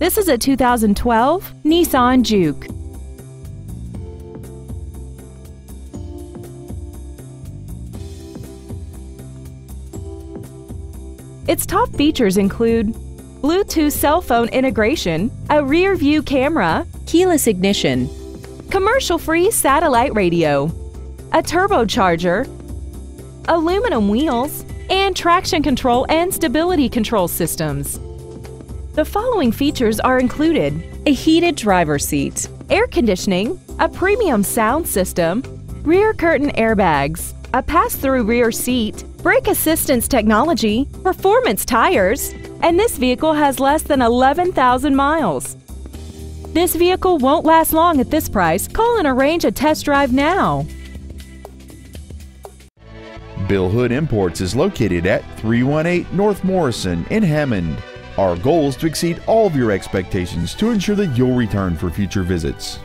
This is a 2012 Nissan Juke. Its top features include Bluetooth cell phone integration, a rear view camera, keyless ignition, commercial-free satellite radio, a turbocharger, aluminum wheels, and traction control and stability control systems. The following features are included: a heated driver's seat, air conditioning, a premium sound system, rear curtain airbags, a pass-through rear seat, brake assistance technology, performance tires, and this vehicle has less than 11,000 miles. This vehicle won't last long at this price. Call and arrange a test drive now. Bill Hood Imports is located at 318 North Morrison in Hammond. Our goal is to exceed all of your expectations to ensure that you'll return for future visits.